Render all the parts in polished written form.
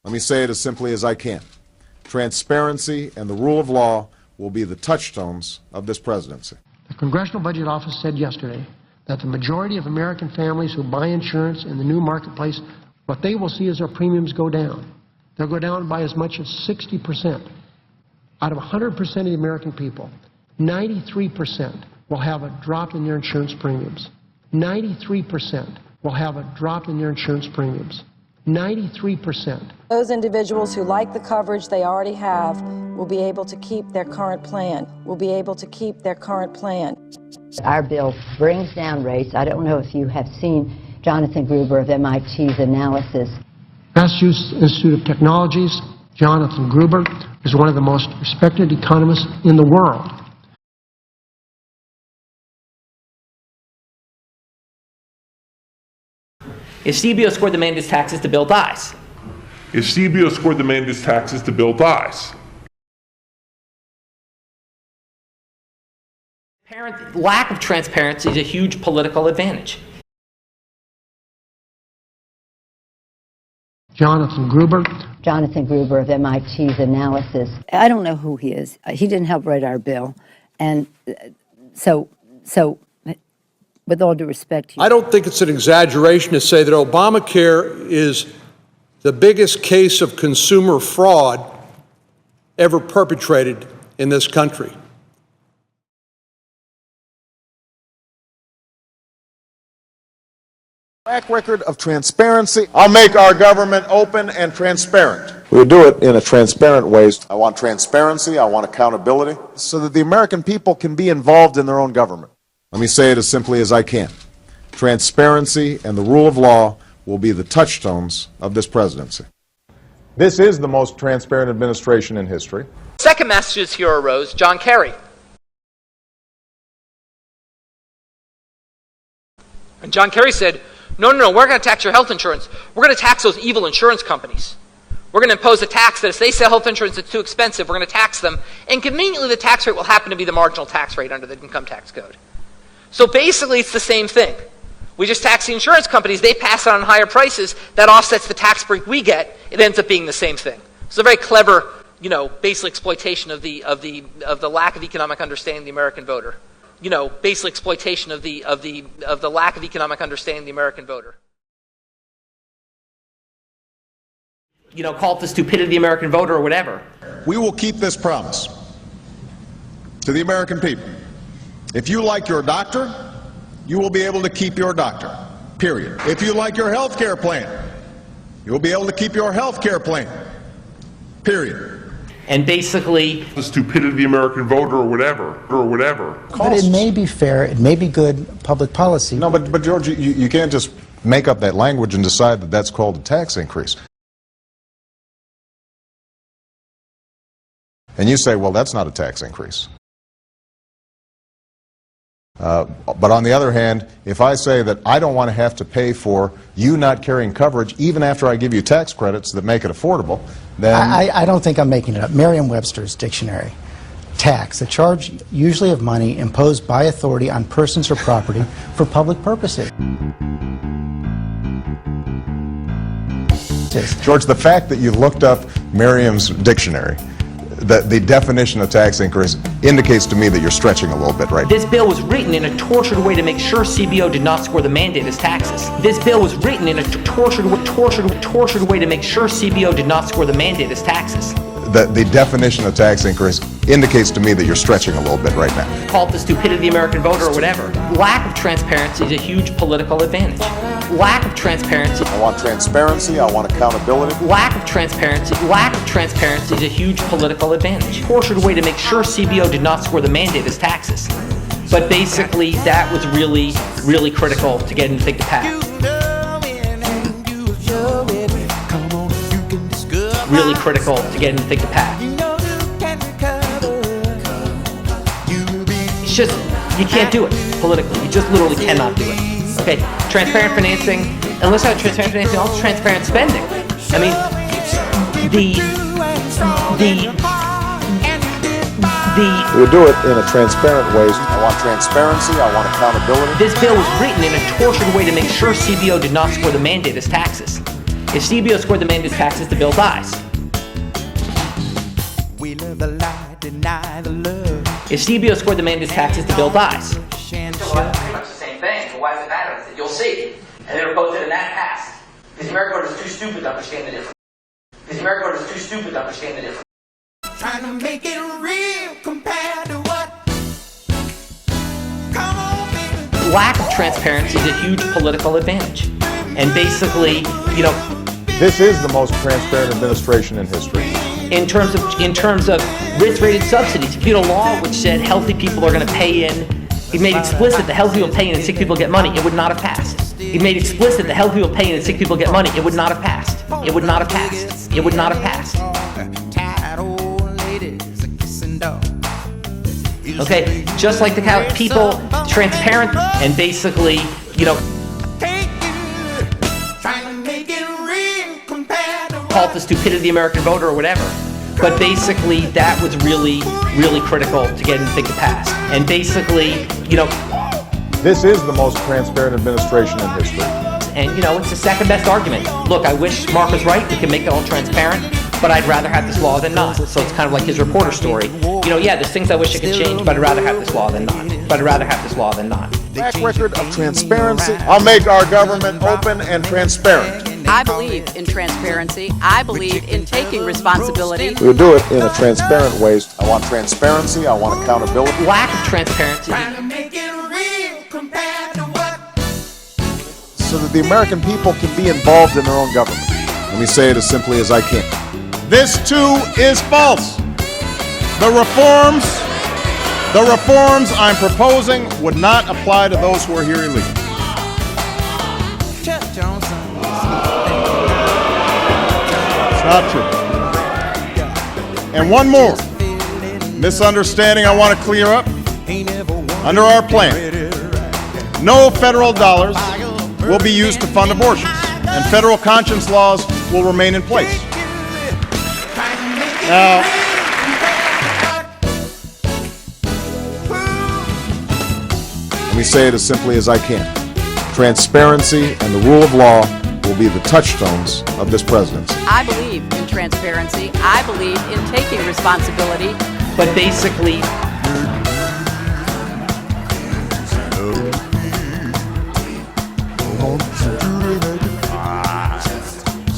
Let me say it as simply as I can. Transparency and the rule of law will be the touchstones of this presidency. The Congressional Budget Office said yesterday that the majority of American families who buy insurance in the new marketplace, what they will see is their premiums go down. They'll go down by as much as 60%. Out of 100% of the American people, 93% will have a drop in their insurance premiums. 93% will have a drop in their insurance premiums. 93%. Those individuals who like the coverage they already have will be able to keep their current plan. Our bill brings down rates. I don't know if you have seen Jonathan Gruber of MIT's analysis. Massachusetts Institute of Technology's Jonathan Gruber is one of the most respected economists in the world. If CBO scored the mandate's taxes, the bill dies. If CBO scored the mandate's taxes, the bill dies. Lack of transparency is a huge political advantage. Jonathan Gruber of MIT's analysis. I don't know who he is. He didn't help write our bill. And so with all due respect to you. I don't think it's an exaggeration to say that Obamacare is the biggest case of consumer fraud ever perpetrated in this country. Track record of transparency. I'll make our government open and transparent. We'll do it in a transparent way. I want transparency, I want accountability, so that the American people can be involved in their own government. Let me say it as simply as I can. Transparency and the rule of law will be the touchstones of this presidency. This is the most transparent administration in history. Second Massachusetts hero rose, John Kerry. And John Kerry said, no, we're going to tax your health insurance. We're going to tax those evil insurance companies. We're going to impose a tax that if they sell health insurance that's too expensive, we're going to tax them. And conveniently, the tax rate will happen to be the marginal tax rate under the income tax code. So basically, it's the same thing. We just tax the insurance companies. They pass it on higher prices. That offsets the tax break we get. It ends up being the same thing. It's a very clever, basic exploitation of the lack of economic understanding of the American voter. Basic exploitation of the lack of economic understanding of the American voter. Call it the stupidity of the American voter or whatever. We will keep this promise to the American people. If you like your doctor, you will be able to keep your doctor, period. If you like your health care plan, you will be able to keep your health care plan, period. And basically, The stupidity of the American voter or whatever. But it may be fair, it may be good public policy. No, but George, you can't just make up that language and decide that that's called a tax increase. And you say, well, that's not a tax increase. But on the other hand, if I say that I don't want to have to pay for you not carrying coverage even after I give you tax credits that make it affordable, then... I don't think I'm making it up. Merriam-Webster's dictionary. Tax, a charge usually of money imposed by authority on persons or property for public purposes. George, the fact that you looked up Merriam's dictionary, the definition of tax increase indicates to me that you're stretching a little bit right now. This bill was written in a tortured way to make sure CBO did not score the mandate as taxes. This bill was written in a tortured way to make sure CBO did not score the mandate as taxes. The definition of tax increase indicates to me that you're stretching a little bit right now. Call it the stupidity of the American voter or whatever. Lack of transparency is a huge political advantage. Lack of transparency. I want transparency, I want accountability. Lack of transparency is a huge political advantage. Tortured way to make sure CBO did not score the mandate as taxes. But basically, that was really, really critical to get him to think the path. Really critical to get him to think the path. It's just, you can't do it politically. You just literally cannot do it. Okay, transparent financing, unless I have transparent financing, also transparent spending. I mean, We'll do it in a transparent way. I want transparency, I want accountability. This bill was written in a tortured way to make sure CBO did not score the mandate as taxes. If CBO scored the man his taxes, the bill dies. We live the lie, deny the love. If CBO scored the man his taxes, the bill dies. So Well, that's pretty much the same thing. So why does it matter? I said, you'll see. And they were both in, and that passed. Because the American voter is too stupid to understand the difference. Because the American voter is too stupid to understand the difference. trying to make it real compared to what? Come on, baby. Lack of transparency is a huge political advantage. And basically, This is the most transparent administration in history. in terms of risk-rated subsidies, if you had a law which said healthy people are going to pay in, it made explicit that healthy people pay in and sick people get money, it would not have passed. It made explicit that healthy people pay in and sick people get money, it would not have passed. It would not have passed. It would not have passed. Tired old ladies kissing dogs. Okay, just like the people, transparent, and basically, Take you, trying to make it real compared to call it the stupidity of the American voter or whatever. But basically, that was really, really critical to get anything to pass. And basically, This is the most transparent administration in history. and it's the second best argument. Look, I wish Mark was right. We can make it all transparent, but I'd rather have this law than not. So it's kind of like his reporter story. There's things I wish I could change, but I'd rather have this law than not. But I'd rather have this law than not. Track record of transparency. I'll make our government open and transparent. I believe in transparency. I believe in taking responsibility. We'll do it in a transparent way. I want transparency. I want accountability. Lack of transparency. trying to make it real compared to what? So that the American people can be involved in their own government. Let me say it as simply as I can. This too is false. The reforms I'm proposing would not apply to those who are here illegally. Chuck Johnson. It's not true. And one more misunderstanding I want to clear up. Under our plan, no federal dollars will be used to fund abortions, and federal conscience laws will remain in place. Now, let me say it as simply as I can. Transparency and the rule of law will be the touchstones of this presidency. I believe in transparency. I believe in taking responsibility. But basically,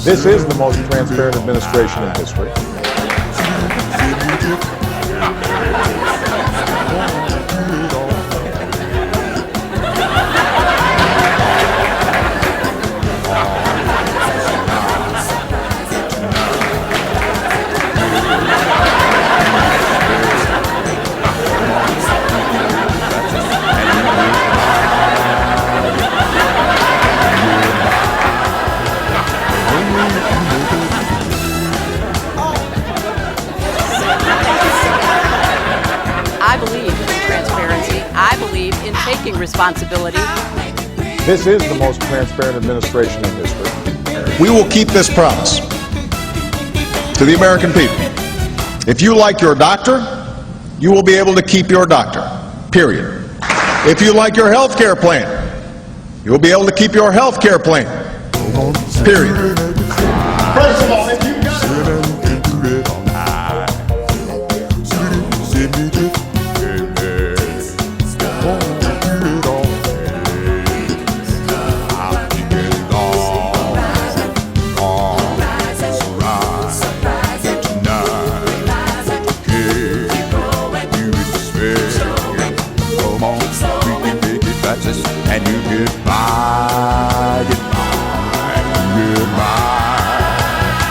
This is the most transparent administration in history. I believe in transparency. I believe in taking responsibility. This is the most transparent administration in history. We will keep this promise to the American people. If you like your doctor, you will be able to keep your doctor, period. If you like your health care plan, you will be able to keep your health care plan, period. First of all, if you and you get by,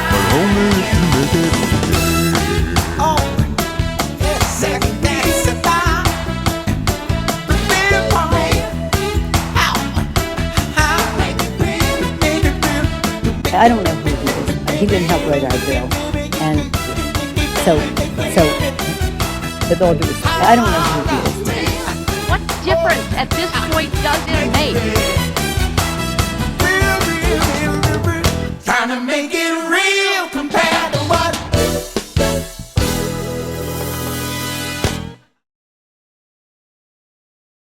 but only if you make it. Oh, second that's about prepare for me. I don't know who he is. He didn't help write our bill. And so, with all due respect, I don't know who he is. What difference at this point does it make? Trying to make it real compared to what?